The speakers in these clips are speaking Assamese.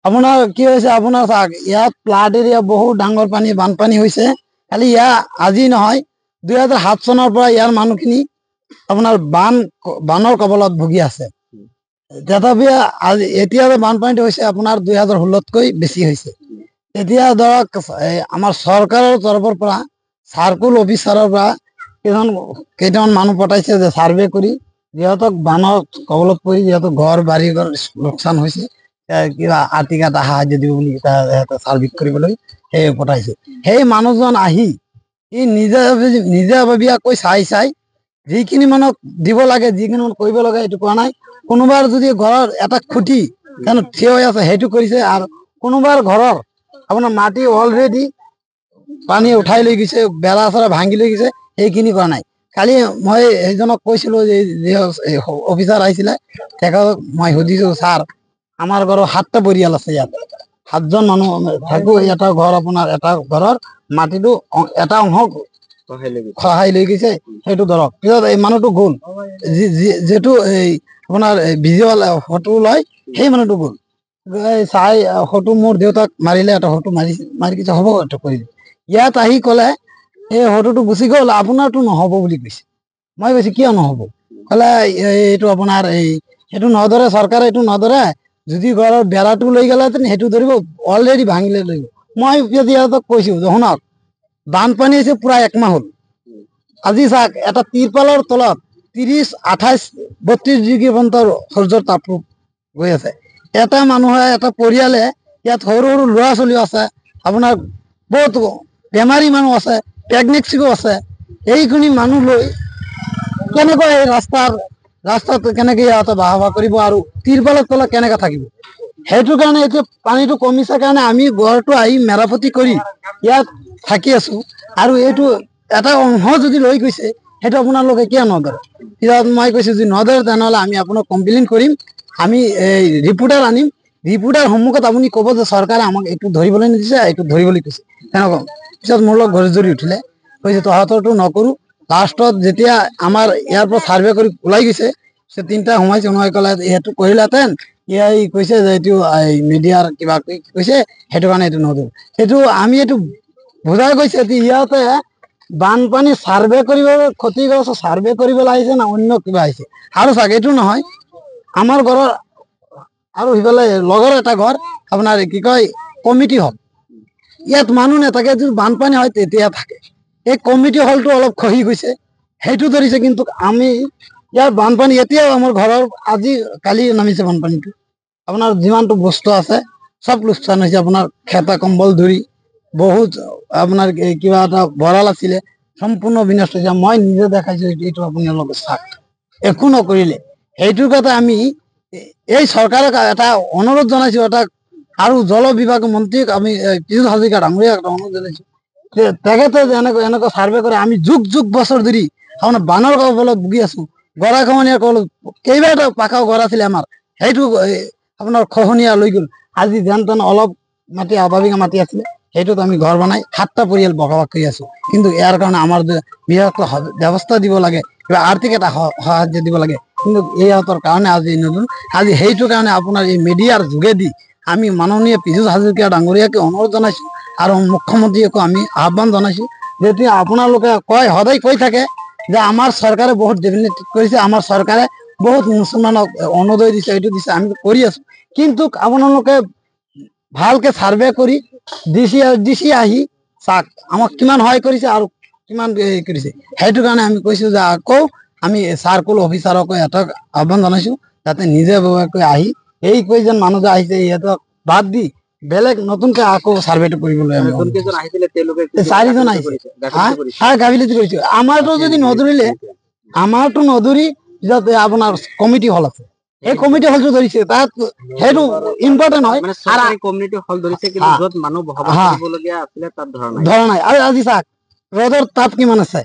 আপোনাৰ কি হৈছে, আপোনাৰ চাওক ইয়াত ফ্লাড এৰিয়া বহুত ডাঙৰ পানী বানপানী হৈছে। খালি আজি নহয় 2007 চনৰ পৰা ইয়াৰ মানুহখিনি আপোনাৰ বানৰ কবলত ভুগি আছে। তথাপি আজি এতিয়া বানপানীটো হৈছে আপোনাৰ 2016তকৈ বেছি হৈছে। এতিয়া ধৰক আমাৰ চৰকাৰৰ তৰফৰ পৰা চাৰ্কুল অফিচাৰৰ পৰা কেইটামান মানুহ পঠাইছে যে সাৰ্ভে কৰি যিহেতু বানৰ কবলত পৰি যিহেতু ঘৰ বাৰী লোকচান হৈছে, কিবা আৰ্থিক এটা সাহায্য দিব বুলি সাৰ্ভে কৰিবলৈ সেই পঠাইছে। সেই মানুহজন আহি নিজাববীয়াকৈ চাই যিখিনি মানুহক দিব লাগে, যিখিনি মানুহ কৰিব লাগে সেইটো কোৱা নাই। কোনোবাৰ যদি ঘৰৰ এটা খুঁটি থিয় হৈ আছে সেইটো কৰিছে, আৰু কোনোবাৰ ঘৰৰ আপোনাৰ মাটি অলৰেডি পানী উঠাই লৈ গৈছে, বেৰা চেৰা ভাঙি লৈ গৈছে, সেইখিনি কৰা নাই। কালি মই সেইজনক কৈছিলো যে অফিচাৰ আহিছিলে, তেখেতক মই সুধিছো ছাৰ আমাৰ ঘৰৰ 7টা পৰিয়াল আছে, ইয়াত 7জন মানুহ থাকো। এটা ঘৰ আপোনাৰ এটা ঘৰৰ মাটিটো এটা অংশ খহাই লৈ গৈছে, সেইটো ধৰক পিছত এই মানুহটো গ'ল, যিটো এই আপোনাৰ ভিজুৱেল ফটো লয় সেই মানুহটো গ'ল চাই ফটো মোৰ দেউতাক মাৰিলে, এটা ফটো মাৰি কিছু হ'ব এইটো কৰি ইয়াত আহি ক'লে এই ফটোটো গুচি গ'ল, আপোনাৰটো নহ'ব বুলি কৈছে। মই কৈছো কিয় নহ'ব? ক'লে এইটো আপোনাৰ সেইটো নধৰে, চৰকাৰে এইটো নধৰে, যদি ঘৰৰ বেৰাটো লৈ গ'লেহেঁতেন সেইটো ধৰিব, অলৰেডি ভাঙিলে লৈ গ'ল। মই সিহঁতক কৈছো যে শুনক, বানপানী হৈছে পুৰা 1 মাহ হ'ল। আজি চাওক এটা তিৰপালৰ তলত 30, 28, 32 ডিগ্ৰী পৰ্যন্ত সূৰ্যৰ তাপ গৈ আছে। এটা মানুহে এটা পৰিয়ালে ইয়াত সৰু সৰু ল'ৰা ছোৱালীও আছে, আপোনাৰ বহুত বেমাৰী মানুহ আছে, প্ৰেগনেঞ্চিও আছে। এইখিনি মানুহ লৈ কেনেকৈ এই ৰাস্তাত কেনেকে ইহঁতে বাহ কৰিব আৰু তিৰপালৰ তলত কেনেকে থাকিব? সেইটো কাৰণে এতিয়া পানীটো কমিছে কাৰণে আমি ঘৰটো আহি মেৰামতি কৰি ইয়াত থাকি আছো। আৰু এইটো এটা অংশ যদি লৈ গৈছে সেইটো আপোনালোকে কিয় নধৰে? মই কৈছো যে নধৰে তেনেহ'লে আমি আপোনাক কমপ্লেইন কৰিম, আমি ৰিপৰ্টাৰ আনিম, ৰিপৰ্টাৰ সন্মুখত আপুনি ক'ব যে চৰকাৰে আমাক এইটো ধৰিবলৈ নিদিছে, এইটো ধৰিবলৈ কৈছে, তেনেকুৱা। পিছত মোৰ লগত ঘৰে জৰি উঠিলে, কৈছে তহঁতৰটো নকৰো। লাষ্টত যেতিয়া আমাৰ ইয়াৰ পৰা সাৰ্ভে কৰি ওলাই গৈছে, 3টা সোমাই ক'লে এইটো কৰিলাহেঁতেন, কৈছে যে এইটো মিডিয়াৰ কিবা কৈছে, সেইটো কাৰণে এইটো নধৰো। সেইটো আমি এইটো বুজাই গৈছে যে সিহঁতে বানপানী সাৰ্ভে কৰিব, ক্ষতিগ্ৰস্ত সাৰ্ভে কৰিবলৈ আহিছে না অন্য কিবা আহিছে। আৰু চাওক এইটো নহয়, আমাৰ ঘৰৰ আৰু সিফালে লগৰ এটা ঘৰ আপোনাৰ কি কয় কমিটি হল, ইয়াত মানুহ নাথাকে, যদি বানপানী হয় তেতিয়া থাকে। এই কমিটি হলটো অলপ খহি গৈছে, সেইটো ধৰিছে। কিন্তু আমি ইয়াৰ বানপানী এতিয়াও আমাৰ ঘৰৰ আজি কালি নামিছে বানপানীটো। আপোনাৰ যিমানটো বস্তু আছে চব লোকচান হৈছে, আপোনাৰ খেতা কম্বল ধৰি বহুত আপোনাৰ কিবা এটা ভঁৰাল আছিলে সম্পূৰ্ণ বিনষ্ট হৈছে। মই নিজে দেখাইছো, এইটো আপোনালোকে চাওক, একো নকৰিলে। সেইটোৰ কথা আমি এই চৰকাৰক এটা অনুৰোধ জনাইছো, এটা আৰু জল বিভাগ মন্ত্ৰীক আমি পীযুষ হাজৰিকা ডাঙৰীয়াক এটা অনুৰোধ জনাইছো, তেখেতে যে এনেকুৱা সাৰ্ভে কৰে। আমি যুগ বছৰ ধৰি আপোনাৰ বানৰ কবলত ভুগি আছো। গৰাখহনীয়াৰ কবলত কেইবাটা পাকা ঘৰ আছিলে আমাৰ, সেইটো আপোনাৰ খহনীয়া লৈ গ'ল। আজি যেন তেন অলপ মাটি অভাৱিক মাটি আছিলে, সেইটোত আমি ঘৰ বনাই 7টা পৰিয়াল বসবাস কৰি আছো। কিন্তু ইয়াৰ কাৰণে আমাৰ বৃহৎ ব্যৱস্থা দিব লাগে, কিবা আৰ্থিক এটা সাহায্য দিব লাগে, কিন্তু ইহঁতৰ কাৰণে আজি সেইটো কাৰণে আপোনাৰ এই মিডিয়াৰ যোগেদি আমি মাননীয় পীযুষ হাজৰিকা ডাঙৰীয়াকে অনুৰোধ জনাইছো, আৰু মুখ্যমন্ত্ৰীকো আমি আহ্বান জনাইছো। যেতিয়া আপোনালোকে সদায় কৈ থাকে যে আমাৰ চৰকাৰে বহুত ডেভেলপ কৰিছে, আমাৰ চৰকাৰে বহুত মুছলমানক অৰুণোদয় দিছে, এইটো দিছে, আমি কৰি আছো। কিন্তু আপোনালোকে ভালকে সাৰ্ভে কৰি ডিচি আহি চাওক আমাক কিমান সহায় কৰিছে আৰু কিমান কৰিছে। সেইটো কাৰণে আমি কৈছো যে আকৌ আমি চাৰ্কুল অফিচাৰকো এটা আহ্বান জনাইছো, যাতে নিজাববীয়াকৈ আহি এই কেইজন মানুহ যে আহিছে সিহঁতক বাদ দি বেলেগ নতুনকে আকৌ সাৰ্ভেটো কৰিবলৈ 4জন আহিছে। গাফিলতি কৰিছে, আমাৰতো যদি নধৰিলে, আমাৰতো নধৰি পিছত আপোনাৰ কমিটি হল আছে, এই কমিটি হলটো ধৰিছে, তাত সেইটো ইম্পৰ্টেণ্ট হয়। ধৰা নাই। আৰু আজি চাওক ৰ'দৰ তাপ কিমান আছে,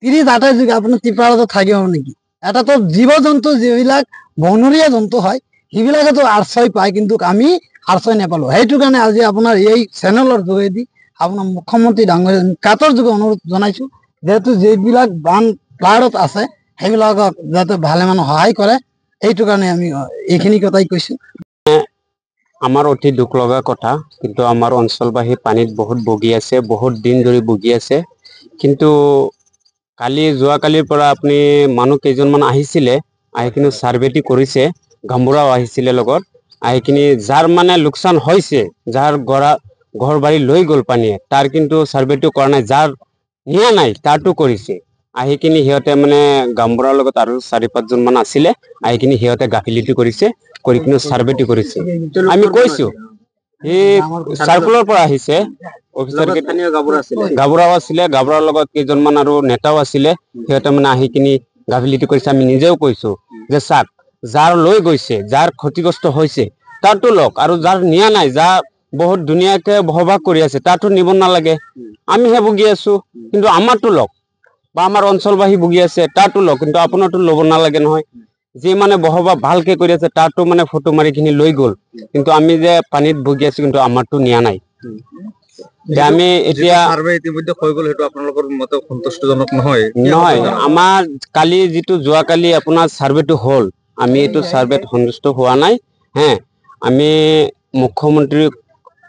30-28 ডিগ্ৰী, আপোনাৰ ত্ৰিপালতো থাকিব নেকি? এটাতো জীৱ জন্তু যিবিলাক বনৰীয়া জন্তু হয় সেইবিলাকেতো আশ্ৰয় পায়, কিন্তু আমি আশ্ৰয় নাপালো। সেইটো কাৰণে আজি আপোনাৰ এই চেনেলৰ যোগেদি আপোনাৰ মুখ্যমন্ত্ৰী ডাঙৰীয়া কাতৰ যোগে অনুৰোধ জনাইছো, যিহেতু যিবিলাক বান ফ্লাডত আছে সেইবিলাকক যাতে ভালে মানুহ সহায় কৰে, এইটো কাৰণে আমি এইখিনি কথাই কৈছো। আমাৰ অতি দুখ লগা কথা, কিন্তু আমাৰ অঞ্চলবাসী পানীত বহুত ভুগি আছে, বহুত দিন ধৰি ভুগি আছে। কিন্তু যোৱাকালিৰ পৰা আপুনি মানুহ কেইজনমান আহিছিলে, আহি কিনে চাৰ্ভেটি কৰিছে, গামবুঢ়াও আহিছিলে লগত, আহি কিনে যাৰ মানে লোকচান হৈছে, যাৰ ঘৰ বাৰী লৈ গ'ল পানীয়ে, তাৰ কিন্তু চাৰ্ভেটো কৰা নাই, যাৰ নিয়া নাই তাৰটো কৰিছে। আহি কিনে সিহঁতে মানে গামবুঢ়াৰ লগত আৰু 4-5 জন মান আছিলে, আহি কিনে সিহঁতে গাফিলতি কৰিছে, কৰি কিনে চাৰ্ভেটি কৰিছে। আমি কৈছো এই চাৰ্কুলৰ পৰা আহিছে, অফিচাৰ গাবুৰাও আছিলে, গাবুৰাৰ লগত কেইজনমান আৰু নেতাও আছিলে, সিহঁতে মানে আহি কিনি গাফিলতি কৰিছে। আমি নিজেও কৈছো যে চাক, যাৰ লৈ গৈছে, যাৰ ক্ষতিগ্ৰস্ত হৈছে তাৰটো লওক, আৰু যাৰ নিয়া নাই, যাৰ বহুত ধুনীয়াকে বসবাস কৰি আছে, তাতো নিব নালাগে। আমিহে ভুগি আছো, কিন্তু আমাৰটো লওক, বা আমাৰ অঞ্চলবাসী ভুগি আছে তাৰটো লওক, কিন্তু আপোনাৰটো ল'ব নালাগে নহয়। যি মানে বসবাস ভালকে কৰি আছে তাৰটো মানে ফটো মাৰি কিনি লৈ গ'ল, কিন্তু আমি যে পানীত ভুগি আছো, কিন্তু আমাৰটো নিয়া নাই। আমি এতিয়া ইতিমধ্যে হৈ গ'ল, সেইটো আপোনালোকৰ মতে সন্তুষ্টজনক নহয়। নহয়, আমাৰ যোৱাকালি আপোনাৰ চাৰ্ভেটো হ'ল, আমি এইটো চাৰ্ভেত সন্তুষ্ট হোৱা নাই। আমি মুখ্যমন্ত্ৰীক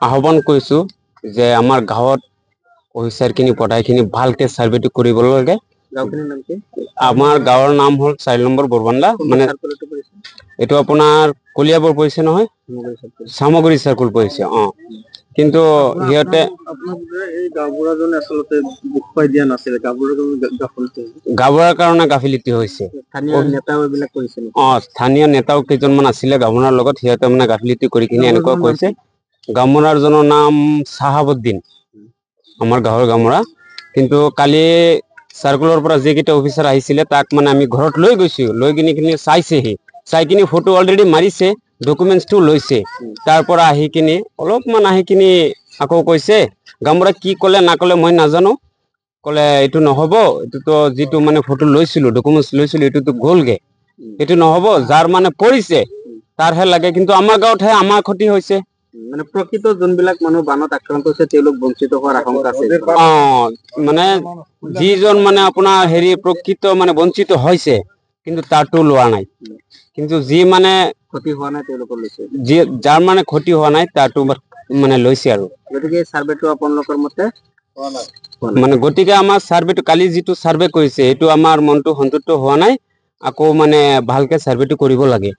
আহ্বান কৰিছো যে আমাৰ গাঁৱত অফিচাৰখিনি পঠাইখিনি ভালকে চাৰ্ভেটো কৰিব লাগে। গাঁওখনৰ নাম কি? আমাৰ গাঁৱৰ নাম হ'ল 4 নম্বৰ বৰবান্দা, মানে এইটো আপোনাৰ কলিয়াবৰ পৰিছে নহয়, চামগুৰি চাৰ্কুল পৰিছে। কিন্তু সিহঁতে এই গাঁওবুঢ়াজনে আচলতে দুখ পাই দিয়া নাছিলে, গাঁওবুঢ়াৰ কাৰণে গাফিলতি হৈছে। নেতাও এইবিলাক কৰিছে। স্থানীয় নেতাও কেইজনমান আছিলে গাঁওবুঢ়াৰ লগত, সিহঁতে মানে গাফিলতি কৰি কিনে এনেকুৱা কৈছে। গাঁওবুঢ়াজনৰ নাম চাহাবুদ্দিন, আমাৰ গাঁৱৰ গাঁওবুঢ়া। কিন্তু কালি চাৰ্কুলৰ পৰা যিকেইটা অফিচাৰ আহিছিলে, তাক মানে আমি ঘৰত লৈ গৈছো, লৈ কিনি চাইছেহি, চাই কিনি ফটো অলৰেডি মাৰিছে, ডকুমেন্টছটো লৈছে। তাৰ পৰা আহি কিনি অলপমান আহি কিনি আকৌ কৈছে, গাঁওবুঢ়াই কি ক'লে নাকলে মই নাজানো, ক'লে এইটো নহ'ব, এইটোতো যিটো মানে ফটো লৈছিলো, ডকুমেন্টছ লৈছিলো, এইটোতো গ'লগে, এইটো নহ'ব, যাৰ মানে পৰিছে তাৰহে লাগে, কিন্তু আমাৰ গাঁৱতহে আমাৰ ক্ষতি হৈছে। মানে প্ৰকৃত যোনবিলাক মানুহ বানত আক্ৰান্ত হৈছে, তেওঁলোক বঞ্চিত হোৱাৰ আশংকা আছে। মানে যিজন মানে আপোনাৰ প্ৰকৃত মানে বঞ্চিত হৈছে, কিন্তু তাৰটো লোৱা নাই। কিন্তু যি মানে ক্ষতি হোৱা নাই, তেওঁলোকৰ লৈছে। যাৰ মানে ক্ষতি হোৱা নাই, তাৰটো মানে লৈছে আৰু। গতিকে চাৰ্ভেটো আপোনালোকৰ মতে মানে গতিকে আমাৰ চাৰ্ভেটো কালি যিটো চাৰ্ভে কৰিছে, সেইটো আমাৰ মনটো সন্তুষ্ট হোৱা নাই। আকৌ মানে ভালকে চাৰ্ভেটো কৰিব লাগে।